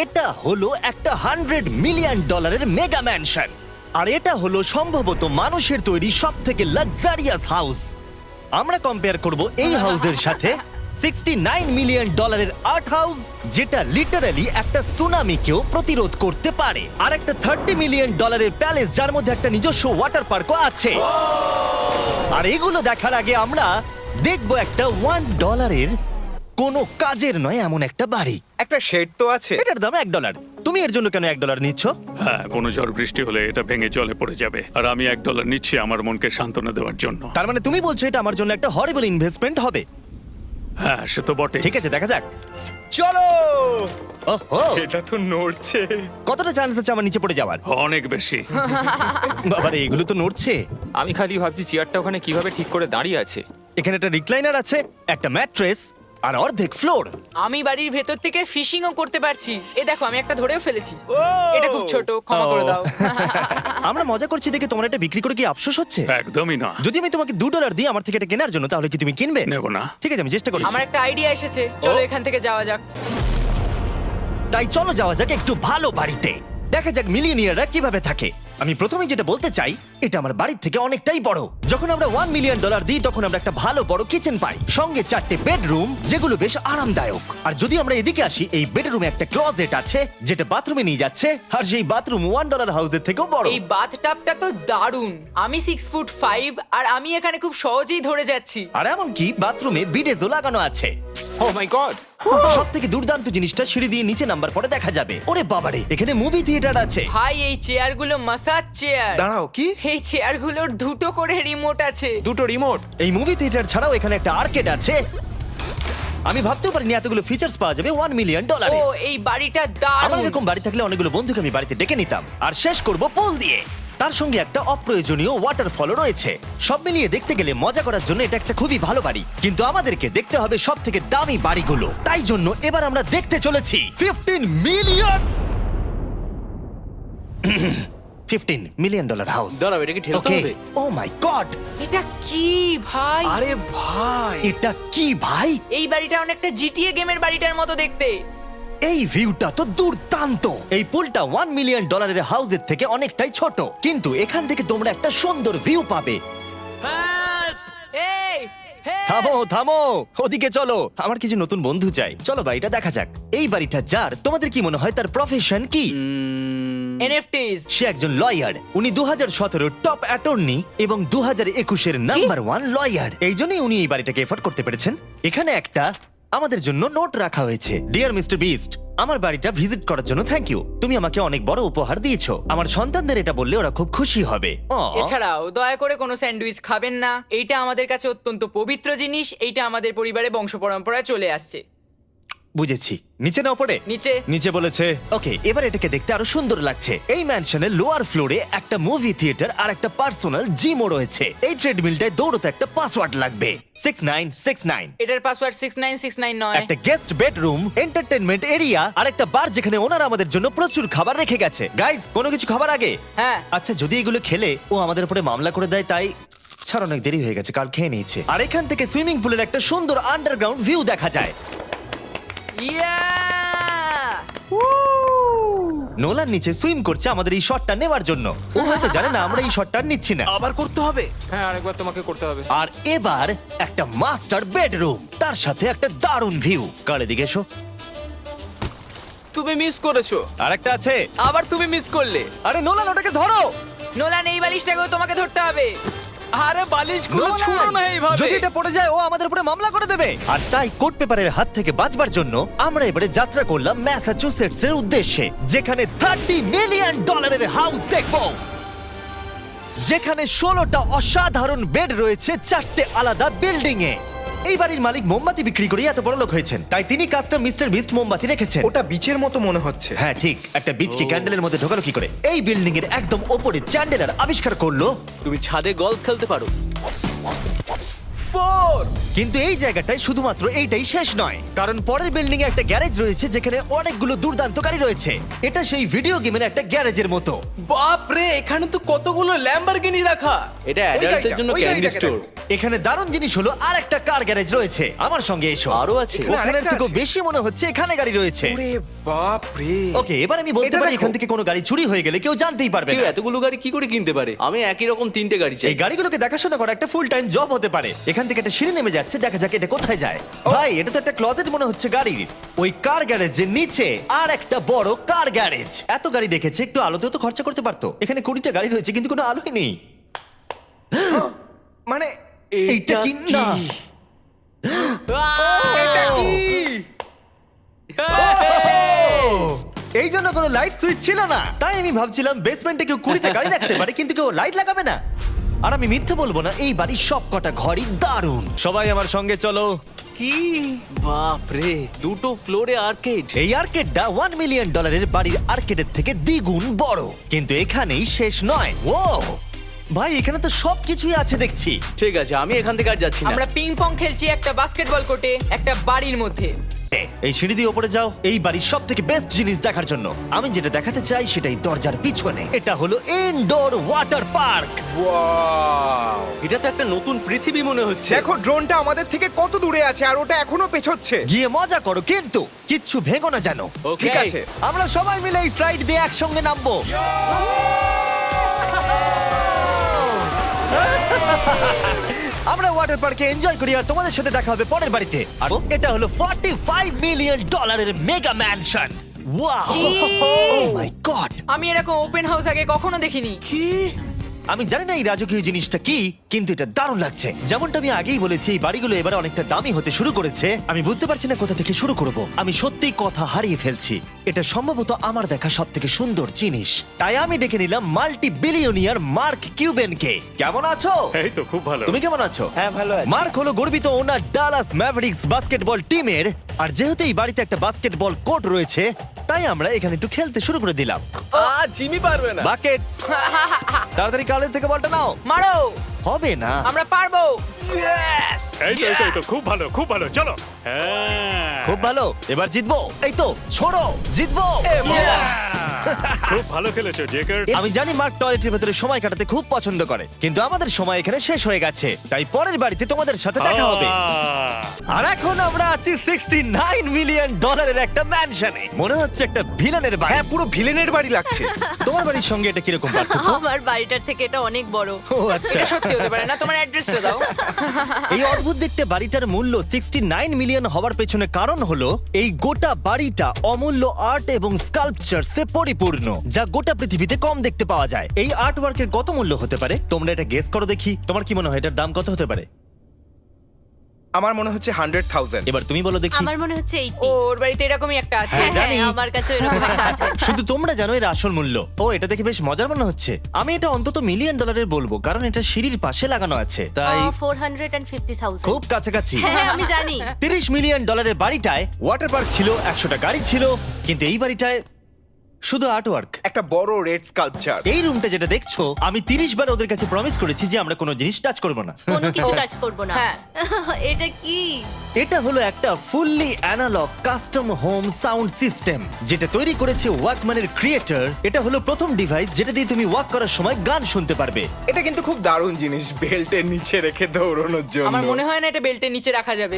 এটা হলো একটা $100 মিলিয়ন মেগা ম্যানশন, আর এটা হলো সম্ভবত মানুষের তৈরি সব থেকে লাক্সারিয়াস হাউস। আমরা কম্পেয়ার করব এই হাউসের সাথে $69 মিলিয়ন আর্ট হাউস, যেটা লিটারালি একটা সুনামিকেও প্রতিরোধ করতে পারে, আর একটা $30 মিলিয়ন প্যালেস যার মধ্যে একটা নিজস্ব ওয়াটার পার্কও আছে। আর এগুলো দেখার আগে আমরা দেখব একটা $1 কোনো কাজের নয় এমন একটা বাড়ি। একটা শেড তো আছে। এটার দাম $1। তুমি এর জন্য কেন $1 নিচ্ছ? হ্যাঁ, কোনো ঝড় বৃষ্টি হলে এটা ভেঙে জলে পড়ে যাবে, আর আমি $1 নিচ্ছি আমার মনকে সান্ত্বনা দেওয়ার জন্য। তার মানে তুমি বলছো এটা আমার জন্য একটা হরিবল ইনভেস্টমেন্ট হবে? হ্যাঁ, সে তো বটে। ঠিক আছে, দেখা যাক। চলো। ওহো, এটা তো নড়ছে। কতটা চান্স আছে আমার নিচে পড়ে যাওয়ার? অনেক বেশি। বাবারে, এগুলো তো নড়ছে। আমি খালি ভাবছি চেয়ারটা ওখানে কিভাবে ঠিক করে দাঁড়িয়ে আছে। এখানে একটা রিক্লাইনার আছে, একটা ম্যাট্রেস, আর অর্ধেক ফ্লোর। আমি বাড়ির ভেতর থেকে ফিশিংও করতে পারছি। এ দেখো, আমি একটা ধরেও ফেলেছি। এটা খুব ছোট, ক্ষমা করে দাও। আমরা মজা করছি দেখে তোমার এটা বিক্রি করে কি আফসোস হচ্ছে? একদমই না। যদি আমি তোমাকে $2 দিই আমার থেকে এটা কেনার জন্য, তাহলে কি তুমি কিনবে? নেব না। ঠিক আছে, আমি চেষ্টা করছি। আমার একটা আইডিয়া এসেছে, চলো এখান থেকে যাওয়া যাক। তাই চলো যাওয়া যাক একটু ভালো বাড়িতে, দেখা যাক মিলিয়নিয়াররা কিভাবে থাকে। আমি প্রথমে যেটা বলতে চাই, এটা আমার বাড়ির থেকে অনেকটাই বড়। যখন আমরা $1 মিলিয়ন দিই তখন আমরা একটা ভালো বড় কিচেন পাই, সঙ্গে 4টে বেডরুম যেগুলো বেশ আরামদায়ক। আর যদি আমরা এদিকে আসি, এই বেডরুমে একটা ক্লোজেট আছে যেটা বাথরুমে নিয়ে যাচ্ছে, আর সেই বাথরুম $1 হাউসের থেকেও বড়। এই বাথটাবটা তো দারুণ। আমি 6'5" আর আমি এখানে খুব সহজেই ধরে যাচ্ছি। আর এমনকি বাথরুমে বিডেজও লাগানো আছে। ও মাই গড! সব থেকে দুর্দান্ত জিনিসটা, সিঁড়ি দিয়ে নিচে নাম্বার পরে দেখা যাবে। ওরে বাবারে, এখানে মুভি থিয়েটার আছে। ভাই, এই চেয়ারগুলো মাসাজ চেয়ার। দাঁড়াও, কি? এই চেয়ারগুলোর দুটো করে রিমোট আছে। দুটো রিমোট। এই মুভি থিয়েটার ছাড়াও এখানে একটা আর্কেড আছে। আমি ভাবতেও পারিনি এতগুলো ফিচার্স পাওয়া যাবে $1 মিলিয়ন। ও, এই বাড়িটা আমার দারুণ। এরকম বাড়ি থাকলে অনেকগুলো বন্ধুকে আমি বাড়িতে ডেকে নিতাম, আর শেষ করব পুল দিয়ে। তার সঙ্গে একটা অপ্রয়োজনীয় ওয়াটারফলও রয়েছে। সব মিলিয়ে দেখতে গেলে মজা করার জন্য এটা একটা খুবই ভালো বাড়ি, কিন্তু আমাদেরকে দেখতে হবে সব থেকে দামি বাড়িগুলো। তাই জন্য এবার আমরা দেখতে চলেছি $15 মিলিয়ন হাউস। দাঁড়াও, এটাকে ঠেলতে হবে। ও মাই গড, এটা কি ভাই? আরে ভাই, এটা কি ভাই? এই বাড়িটা অনেকটা জিটিএ গেমের বাড়িটার মতো দেখতে। এই ভিউটা তো দুর্দান্ত। এই পুলটা $1 মিলিয়ন হাউসের থেকে অনেকটাই ছোট, কিন্তু এখান থেকে তোমরা একটা সুন্দর ভিউ পাবে। এই, হে! থামো থামো, ওদিকে চলো, আমার কিছু নতুন বন্ধু চাই। চলো বাড়িটা দেখা যাক। এই বাড়িটা যার, তোমাদের কি মনে হয় তার প্রফেশন কি? NFTs। সে একজন লয়ার। উনি 2017 টপ অ্যাটর্নি এবং 2021 নাম্বার 1 লয়ার। এই জন্যই উনি এই বাড়িটাকে এফোর্ড করতে পেরেছেন। এখানে একটা আমাদের জন্য নোট রাখা হয়েছে। ডিয়ার মিস্টার বিস্ট, আমার বাড়িটা ভিজিট করার জন্য থ্যাংক ইউ। তুমি আমাকে অনেক বড় উপহার দিয়েছো। আমার সন্তানদের এটা বললে ওরা খুব খুশি হবে। এছাড়াও দয়া করে কোনো স্যান্ডউইচ খাবেন না। এইটা আমাদের কাছে অত্যন্ত পবিত্র জিনিস। এইটা আমাদের পরিবারে বংশ পরম্পরায় চলে আসছে। বুঝেছি, নিচে না পড়ে নিচে। নিচে বলেছে। ওকে, এবার এটাকে দেখতে আরো সুন্দর লাগছে। এই ম্যানশনের লোয়ার ফ্লোরে একটা মুভি থিয়েটার আর একটা পার্সোনাল জিমও রয়েছে। এই ট্রেডমিলটায় দৌড়তে একটা পাসওয়ার্ড লাগবে, 6969। এটার পাসওয়ার্ড 6969 নয়। একটা গেস্ট বেডরুম, এন্টারটেইনমেন্ট এরিয়া আর একটা বার যেখানে ওনারা আমাদের জন্য প্রচুর খাবার রেখে গেছে। গাইজ, কোনো কিছু খাবার আগে? হ্যাঁ। আচ্ছা, যদি এগুলো খেলে ও আমাদের উপরে মামলা করে দেয়, তাই ছাড়, অনেক দেরি হয়ে গেছে, কাল খেয়ে নিয়েছে। আর এখান থেকে সুইমিং পুলের একটা সুন্দর আন্ডারগ্রাউন্ড ভিউ দেখা যায়। ইয়া! নোলান নিচে সুইম করছে আমাদের এই শটটা নেবার জন্য। ও হয়তো জানে না আমরা এই শটটা নিচ্ছি না। আবার করতে হবে। হ্যাঁ, আরেকবার তোমাকে করতে হবে। আর এবার একটা মাস্টার বেডরুম, তার সাথে একটা দারুণ ভিউ। কার এদিকে এসো। তুমি মিস করেছো। আর একটা আছে। আবার তুমি মিস করলে। আরে নোলান, ওটাকে ধরো। নোলান, এই বালিশটাকেও তোমাকে ধরতে হবে। আরে বালিশগুলো নোলান, ছুঁড়ো না এইভাবে। যদি এটা পড়ে যায় ও আমাদের উপরে মামলা করে দেবে। আর তাই কোর্ট পেপারের হাত থেকে বাঁচবার জন্য আমরা এবারে যাত্রা করলাম ম্যাসাচুসেটস এর উদ্দেশ্যে, যেখানে $30 মিলিয়ন হাউস দেখবো, যেখানে 16টা অসাধারণ বেড রয়েছে 4টে আলাদা বিল্ডিং এ। এই বাড়ির মালিক মোমবাতি বিক্রি করে এত বড় লোক হয়েছেন, তাই তিনি কাজটা মিস্টার বিস্ট মোমবাতি রেখেছেন। ওটা বিচের মতো মনে হচ্ছে। হ্যাঁ ঠিক, একটা বীজকে ক্যান্ডেলের মধ্যে ঢোকালো কি করে? এই বিল্ডিং এর একদম ওপরে চ্যান্ডেলার আবিষ্কার করলো তুমি ছাদে গলফ খেলতে পারো। কিন্তু এই জায়গাটায় শুধুমাত্র এইটাই শেষ নয়, কারণ পরের বিল্ডিং এ একটা গ্যারেজ রয়েছে যেখানে অনেকগুলো দুর্দান্ত গাড়ি রয়েছে। এটা সেই ভিডিও গেমের একটা গ্যারেজের মতো। বাপ রে, এখানে তো কতগুলো ল্যাম্বরগিনি রাখা। এটা অ্যাডাল্টদের জন্য ক্যান্ডি স্টোর। এখানে দারুণ জিনিস হলো আর একটা কার গ্যারেজ রয়েছে। আমার সঙ্গে এসো। আরো আছে? ওখানের থেকেও বেশি মনে হচ্ছে এখানে গাড়ি রয়েছে। ওরে বাপ রে। ওকে, এবার আমি বলতে এটা পারি দেখো। এখান থেকে কোনো গাড়ি চুরি হয়ে গেলে কেউ জানতেই পারবে কেউ না। এতগুলো গাড়ি কি করে কিনতে পারে? আমি একই রকম 3টে গাড়ি চাই। এই গাড়িগুলোকে দেখাশোনা করা একটা ফুল টাইম জব হতে পারে। এখান থেকে একটা সিঁড়ি নেমে যাচ্ছে, দেখা যাক এটা কোথায় যায়। ভাই, এটা তো একটা ক্লজেট মনে হচ্ছে গাড়ির। ওই কার গ্যারেজের নিচে আর একটা বড় কার গ্যারেজ। এত গাড়ি দেখেছে, একটু আলোতেও তো খরচা করতে পারতো। এখানে 20টা গাড়ি রয়েছে কিন্তু কোনো আলোই নেই। মানে এইটা কি না? এটা কি? এই জন্য কোনো লাইট সুইচ ছিল না, তাই আমি ভাবছিলাম বেসমেন্টে কেউ 20টা গাড়ি রাখতে পারে কিন্তু কেউ লাইট লাগাবে না। আর আমি মিথ্যে বলবো না, এই বাড়ির সব কটা ঘরই দারুণ। সবাই আমার সঙ্গে চলো। কি বাপ রে, 2টো ফ্লোরে আর্কেড। এই আর্কেডটা $1 মিলিয়ন বাড়ির আর্কেডের থেকে দ্বিগুণ বড়। কিন্তু এখানেই শেষ নয়। ও ভাই, এখানে তো সবকিছুই আছে দেখছি। ঠিক আছে, আমি এখান থেকে আর যাচ্ছি না। আমরা পিং পং খেলছি একটা বাস্কেটবল কোর্টে একটা বাড়ির মধ্যে। এই সিঁড়ি দিয়ে উপরে যাও এই বাড়ির সব থেকে বেস্ট জিনিস দেখার জন্য। আমি যেটা দেখাতে চাই সেটাই দরজার পিছনে। এটা হলো ইনডোর ওয়াটার পার্ক। ওয়াও। এটা তো একটা নতুন পৃথিবী মনে হচ্ছে। দেখো ড্রোনটা আমাদের থেকে কত দূরে আছে আর ওটা এখনো পেছচ্ছে। গিয়ে মজা করো কিন্তু কিচ্ছু ভেঙো না জানো। Okay. ঠিক আছে। আমরা সবাই মিলে এই ফ্লাইট দিয়ে একসঙ্গে নামবো। আমরা ওয়াটার পার্কে এনজয় করি আর তোমাদের সাথে দেখা হবে পরের বাড়িতে। আর এটা হলো $45 মিলিয়ন মেগা ম্যানশন। ওয়াও, ও মাই গড! আমি এরকম ওপেন হাউস আগে কখনো দেখিনি। আমি জানি না এই রাজকীয় জিনিসটা কি, কিন্তু এটা দারুণ লাগছে। যেমনটা আমি আগেই বলেছি, এই বাড়িগুলো এবার অনেকটা দামি হতে শুরু করেছে। আমি বুঝতে পারছি না কোথা থেকে শুরু করব। আমি সত্যিই কথা হারিয়ে ফেলছি। এটা সম্ভবত আমার দেখা সব থেকে সুন্দর জিনিস। তাই আমি ডেকে নিলাম মাল্টি বিলিয়নিয়ার মার্ক কিউবেনকে। কেমন আছো? এই তো খুব ভালো। তুমি কেমন আছো? হ্যাঁ, ভালো আছি। মার্ক হলো গর্বিত ওনার ডালাস ম্যাভরিক্স বাস্কেটবল টিমের। আর যেহেতু এই বাড়িতে একটা বাস্কেটবল কোর্ট রয়েছে, তাই আমরা এখানে একটু খেলতে শুরু করে দিলাম। জিমি পারবে না। বাকেট, তাড়াতাড়ি কালের থেকে বলটা নাও। মারো, হবে না। আমরা পারবো। এই তো খুব ভালো, খুব ভালো। চলো। হ্যাঁ, খুব ভালো, এবার জিতবো। এই তো ছোড়ো, জিতবো। খুব ভালো খেলেছো জেকার। আমি জানি মার্ক টয়লেটের ভেতরে সময় কাটাতে খুব পছন্দ করে, কিন্তু আমাদের সময় এখানে শেষ হয়ে গেছে। তাই পরের বাড়িতে তোমাদের সাথে দেখা হবে। আর এখন আমরা আছি $69 মিলিয়ন একটা ম্যানশনে। মনে হচ্ছে একটা ভিলেনের বাড়ি। হ্যাঁ, পুরো ভিলেনের বাড়ি লাগছে। তোমার বাড়ির সঙ্গে এটা কিরকম পার্থক্য? আমার বাড়িটার থেকে এটা অনেক বড়। ও আচ্ছা। এটা সত্যি হতে পারে না, তোমার অ্যাড্রেসটা দাও। এই অদ্ভুত দেখতে বাড়িটার মূল্য 69 মিলিয়ন হওয়ার পেছনে কারণ হলো এই গোটা বাড়িটা অমূল্য আর্ট এবং স্কাল্পচারসে পরিপূর্ণ, যা গোটা পৃথিবীতে কম দেখতে পাওয়া যায়। এই আর্ট ওয়ার্কের কত মূল্য হতে পারে তোমরা এটা গেস করো দেখি। তোমার কি মনে হয় এটার দাম কত হতে পারে? আমার মনে হচ্ছে 100,000। এবার তুমি বলো দেখি। আমার মনে হচ্ছে ওর বাড়িতে এরকমই একটা আছে। হ্যাঁ, জানি। আমার কাছে এরকম একটা আছে। শুধু তোমরা জানো এর আসল মূল্য। ও, এটা দেখে বেশ মজার মনে হচ্ছে। আমি এটা অন্তত মিলিয়ন ডলারের বলবো, কারণ এটা সিঁড়ির পাশে লাগানো আছে, তাই 450,000। খুব কাছাকাছি। হ্যাঁ, আমি জানি। $30 মিলিয়ন বাড়িটায় ওয়াটার পার্ক ছিল, 100টা গাড়ি ছিল, কিন্তু এই বাড়িটায় শুধু আর্ট ওয়ার্ক। একটা বড় রেড স্কাল্পচার। এই রুমটা যেটা দেখছো, আমি 30 বার ওদের কাছে প্রমিস করেছি যে আমরা কোনো জিনিস টাচ করব না। কোনো কিছু টাচ করব না। হ্যাঁ। এটা কি? এটা হলো একটা fully analogue custom home sound system, যেটা তৈরি করেছে ওয়াকম্যানের ক্রিয়েটর। এটা হলো প্রথম ডিভাইস যেটা দিয়ে তুমি ওয়াক করার সময় গান শুনতে পারবে। এটা কিন্তু খুব দারুণ জিনিস, বেল্টের নিচে রেখে দৌড়ানোর জন্য। আমার মনে হয় না এটা বেল্টের নিচে রাখা যাবে।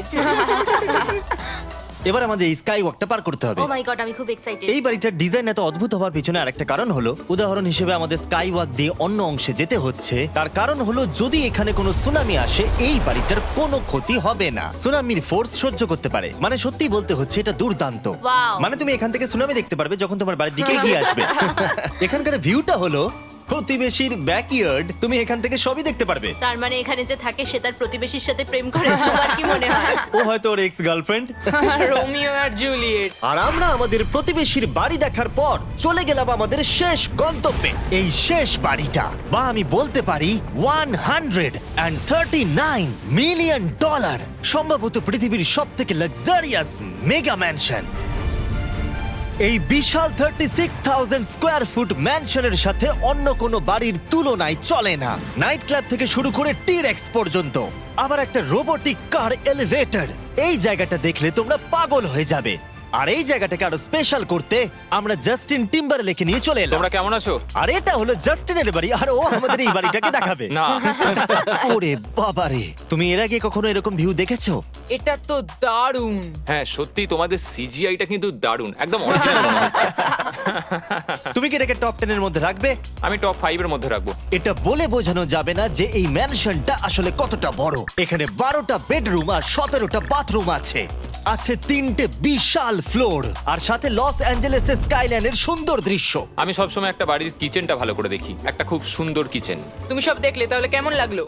এবার আমাদের এই স্কাই ওয়াকটা পার করতে হবে। ও মাই গড, আমি খুব এক্সাইটেড। এই বাড়িটার ডিজাইন এত অদ্ভুত হওয়ার পিছনে আরেকটা কারণ হলো, উদাহরণ হিসেবে আমাদের স্কাই ওয়াক দিয়ে অন্য অংশে যেতে হচ্ছে। তার কারণ হলো যদি এখানে কোনো সুনামি আসে, এই বাড়িটার কোনো ক্ষতি হবে না। সুনামির ফোর্স সহ্য করতে পারে। মানে সত্যি বলতে হচ্ছে এটা দুর্দান্ত। Wow. মানে তুমি এখান থেকে সুনামি দেখতে পারবে যখন তোমার বাড়ির দিকে এগিয়ে আসবে। এখানকার ভিউটা হলো প্রতিবেশীর ব্যাকইয়ার্ড। তুমি এখান থেকে সবই দেখতে পারবে। তার মানে এখানে যে থাকে সে তার প্রতিবেশীর সাথে প্রেম করে, তোমার কি মনে হয়? ও হয়তো ওর এক্স গার্লফ্রেন্ড। রোমিও আর জুলিয়েট। আর আমরা আমাদের প্রতিবেশীর বাড়ি দেখার পর চলে গেলাম আমাদের শেষ গন্তব্যে। এই শেষ বাড়িটা, বা আমি বলতে পারি $139 মিলিয়ন, সম্ভবত পৃথিবীর সব থেকে লাক্সারিয়াস মেগা ম্যানশন। এই বিশাল 36,000 স্কোয়ার ফুট ম্যানশনের সাথে অন্য কোনো বাড়ির তুলনায় চলে না। নাইট ক্লাব থেকে শুরু করে টিরেক্স পর্যন্ত, আবার একটা রোবোটিক কার এলিভেটর। এই জায়গাটা দেখলে তোমরা পাগল হয়ে যাবে। আর এই জায়গাটাকে আরো স্পেশাল করতে আমরা জাস্টিন টিম্বারলেকে নিয়ে চলে এলাম। তোমরা কেমন আছো? আর এটা হলো জাস্টিনের বাড়ি, আর ও আমাদের এই বাড়িটাকে দেখাবে। না ওরে বাবারে, তুমি এর আগে কখনো এরকম ভিউ দেখেছো? এটা তো দারুণ। হ্যাঁ সত্যি তোমাদের সিজিআইটা কিন্তু দারুণ, একদম অরিজিনাল মনে হচ্ছে। তুমি কি এটাকে টপ 10 এর মধ্যে রাখবে? আমি টপ 5 এর মধ্যে রাখবো। এটা বলে বোঝানো যাবে না যে এই ম্যানশনটা আসলে কতটা বড়। এখানে 12টা বেডরুম আর 17টা বাথরুম আছে। আছে 3টে বিশাল ফ্লোর, আর সাথে লস অ্যাঞ্জেলেসের স্কাইলাইনের সুন্দর দৃশ্য। আমি সবসময় একটা বাড়ির কিচেনটা ভালো করে দেখি, একটা খুব সুন্দর কিচেন। তুমি সব দেখলে, তাহলে কেমন লাগলো?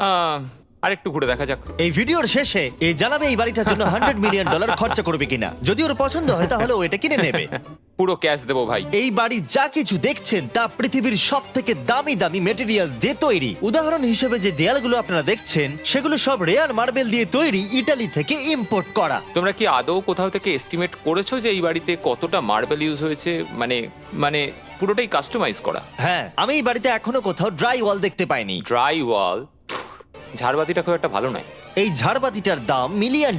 আরেকটু ঘুরে দেখা যাক। এই ভিডিওর শেষে এই জানাবে এই বাড়িটার জন্য $100 মিলিয়ন খরচা করবে কিনা। যদি ওর পছন্দ হয় তাহলে ও এটা কিনে নেবে। পুরো ক্যাশ দেবো ভাই। এই বাড়ি যা কিছু দেখছেন তা পৃথিবীর সব থেকে দামি দামি মেটেরিয়ালস দিয়ে তৈরি। উদাহরণ হিসেবে যে দেয়ালগুলো আপনারা দেখছেন সেগুলো সব রেয়ার মার্বেল দিয়ে তৈরি, ইটালি থেকে ইম্পোর্ট করা। তোমরা কি আদৌ কোথাও থেকে এস্টিমেট করেছো যে এই বাড়িতে কতটা মার্বেল ইউজ হয়েছে? মানে পুরোটাই কাস্টমাইজ করা। হ্যাঁ, আমি এই বাড়িতে এখনো কোথাও ড্রাই ওয়াল দেখতে পাইনি। ড্রাই ওয়াল, ঝাড়বাতিটা খুব একটা ভালো নয়। এই ঝাড়বাতিটার দাম $1 মিলিয়ন।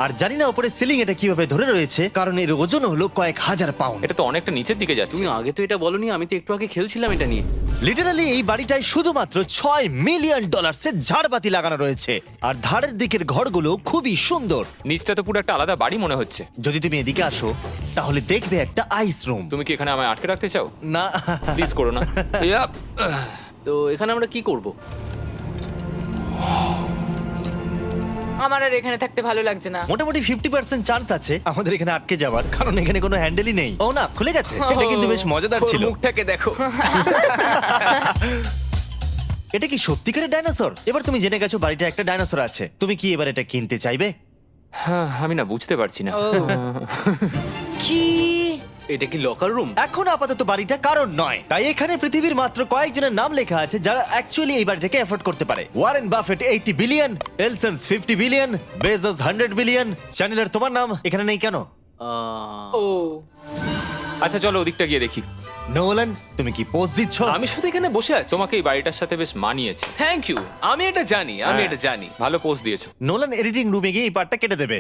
আর জানি না উপরে সিলিং এটা কিভাবে ধরে রয়েছে, কারণ এর ওজন হলো কয়েক হাজার পাউন্ড। এটা তো অনেকটা নিচের দিকে যাচ্ছে। তুমি আগে তো এটা বলনি, আমি তো একটু আগে খেলছিলাম এটা নিয়ে। লিটারালি এই বাড়িটায় শুধুমাত্র $6 মিলিয়ন ঝাড়বাতি লাগানো রয়েছে। আর ধারের দিকের ঘরগুলো খুবই সুন্দর। নিচটা তো পুরো একটা আলাদা বাড়ি মনে হচ্ছে। যদি তুমি এদিকে আসো তাহলে দেখবে একটা আইস রুম। তুমি কি এখানে আমায় আটকে রাখতে চাও? না, প্লিজ করো না। ইয়াপ। তো এখানে আমরা কি করব? আমার আর এখানে থাকতে ভালো লাগছে না। মোটামুটি 50% চান্স আছে আমাদের এখানে আটকে যাওয়ার, কারণ এখানে কোনো হ্যান্ডেলই নেই। ও না, খুলে গেছে। এটা কিন্তু বেশ মজাদার ওর ছিল। মুখটাকে দেখো। এটা কি সত্যিকারের ডাইনোসর? এবার তুমি জেনে গেছো বাড়িটা একটা ডাইনোসর আছে। তুমি কি এবার এটা কিনতে চাইবে? হ্যাঁ, আমি না বুঝতে পারছি না। ও। কি? এটা কি লকার রুম? এখন আপাতত বাড়িটা কারণ নয়, তাই এখানে পৃথিবীর মাত্র কয়েকজনের নাম লেখা আছে যারা অ্যাকচুয়ালি এই বাড়িটাকে এফোর্ড করতে পারে। Warren Buffett 80 billion, এলসন্স 50 billion, Bezos 100 billion. চ্যানেলের তোমার নাম এখানে নেই কেন? ও আচ্ছা চলো ওদিকটা গিয়ে দেখি। নোলান, তুমি কি পোজ দিচ্ছ? আমি শুধু এখানে বসে আছি। তোমাকে এই বাড়িটার সাথে বেশ মানিয়েছে। Thank you. আমি এটা জানি, আমি হ্যাঁ, এটা জানি। ভালো পোস্ট দিয়েছো। নোলান এডিটিং রুমে গিয়ে এই পার্টটা কেটে দেবে।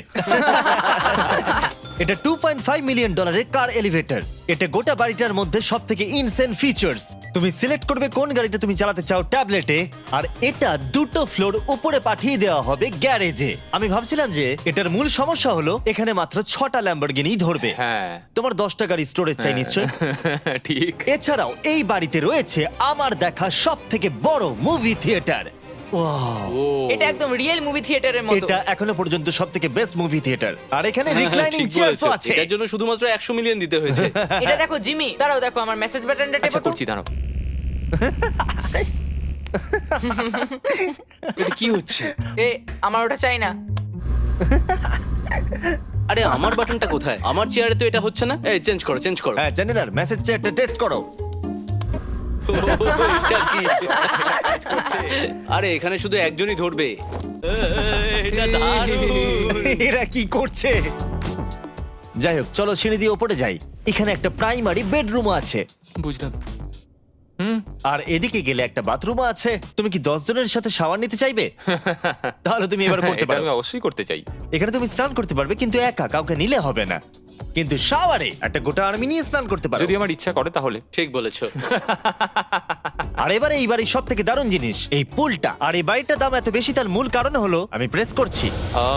এটা $2.5 মিলিয়ন কার এলিভেটর। এটা গোটা বাড়িটার মধ্যে সব থেকে ইনসেন ফিচার্স। তুমি সিলেক্ট করবে কোন গাড়িটা তুমি চালাতে চাও ট্যাবলেটে, আর এটা 2টো ফ্লোর উপরে পাঠিয়ে দেওয়া হবে গ্যারেজে। আমি ভাবছিলাম যে এটার মূল সমস্যা হলো এখানে মাত্র 6টা ল্যাম্বরগিনি ধরবে। হ্যাঁ। তোমার 10টা গাড়ি স্টোরেজ চাই নিশ্চয়ই। ঠিক। এছাড়াও এই বাড়িতে রয়েছে আমার দেখা সব থেকে বড় মুভি থিয়েটার। এটা একদম রিয়েল মুভি থিয়েটারের মতো। এটা এখনো পর্যন্ত সব থেকে বেস্ট মুভি থিয়েটার। আর এখানে হ্যাঁ, রিক্লাইনিং ঠিক চেয়ারও বলেছো। আছে। এটার জন্য শুধুমাত্র 100 মিলিয়ন দিতে হয়েছে। এটা দেখো জিমি, দাঁড়াও দেখো আমার মেসেজ বাটনটা আচ্ছা টেপো তো। করছি, দাঁড়াও। এটা কি হচ্ছে? এ আমার ওটা চাই না। আরে আমার বাটনটা কোথায়? আমার চেয়ারে তো এটা হচ্ছে না। এই চেঞ্জ করো, চেঞ্জ করো। হ্যাঁ, চ্যানেলার মেসেজ চেয়ারটা টেস্ট করো। এটা কি? আরে এখানে শুধু একজনই ধরবে। এটা দারুণ। এরা কি করছে? যাই হোক, চলো সিঁড়ি দিয়ে উপরে যাই। এখানে একটা প্রাইমারি বেডরুম আছে, বুঝলাম। আর এদিকে গেলে একটা বাথরুম আছে। তুমি কি 10 জনের সাথে শাওয়ার নিতে চাইবে? তাহলে তুমি এবার করতে এটা পারো। আমি অবশ্যই করতে চাই। এখানে তুমি স্নান করতে পারবে, কিন্তু একা, কাউকে নিলে হবে না। কিন্তু শাওয়ারে একটা গোটা আর্মি নিয়ে স্নান করতে পারো। যদি আমার ইচ্ছা করে তাহলে। ঠিক বলেছো। আর এবারে এই বাড়ির সব থেকে দারুণ জিনিস এই পুলটা। আর এই বাড়িটার দাম এত বেশি তার মূল কারণ হলো, আমি প্রেস করছি, ও,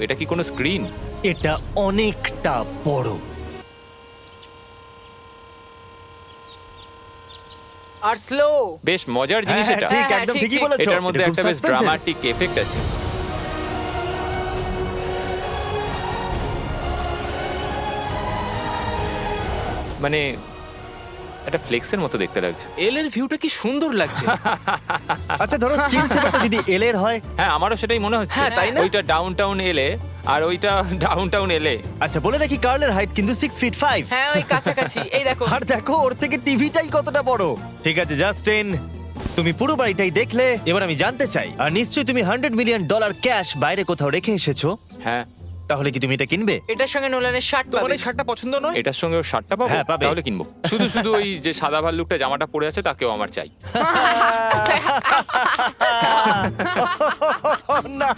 এটা কি কোনো স্ক্রিন? এটা অনেকটা বড়। আর স্লো। বেশ মজার জিনিস হ্যাঁ, এটা। ঠিক, হ্যাঁ, একদম ঠিক, ঠিকই ঠিক। বলেছো। এটার মধ্যে এটা খুব একটা বেশ suspense-এর। ড্রামাটিক এফেক্ট আছে। মানে একটা ফ্লেক্সের মতো দেখতে লাগছে। এল এর ভিউটা কি সুন্দর লাগছে। আচ্ছা ধরো স্ক্রিন সেভারটা যদি এল এর হয়। হ্যাঁ, আমারও সেটাই মনে হচ্ছে। হ্যাঁ, তাই না? ওইটা ডাউনটাউন এলে আর ওইটা ডাউনটাউন এলে। আচ্ছা বলে রাখি কার্লের হাইট কিন্তু 6 ফিট 5। হ্যাঁ ওই কাছাকাছি। এই দেখো। আর দেখো ওর থেকে টিভিটাই কতটা বড়। ঠিক আছে জাস্টিন, তুমি পুরো বাড়িটাই দেখলে। এবার আমি জানতে চাই, আর নিশ্চয়ই তুমি $100 মিলিয়ন ক্যাশ বাইরে কোথাও রেখে এসেছো। হ্যাঁ, তাহলে কি তুমি এটা কিনবে? এটার সঙ্গে নোলানের শার্ট তোমার পাবে। এই শার্টটা পছন্দ নয়? এটার সঙ্গে ওর শার্টটা পাবো, হ্যাঁ, পাবে। তাহলে কিনবো। শুধু শুধু ওই যে সাদা ভাল্লুকটা জামাটা পরে আছে তাকেও আমার চাই। না,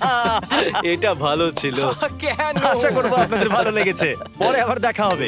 এটা ভালো ছিল। কেন? আশা করবো আপনাদের ভালো লেগেছে। পরে আবার দেখা হবে।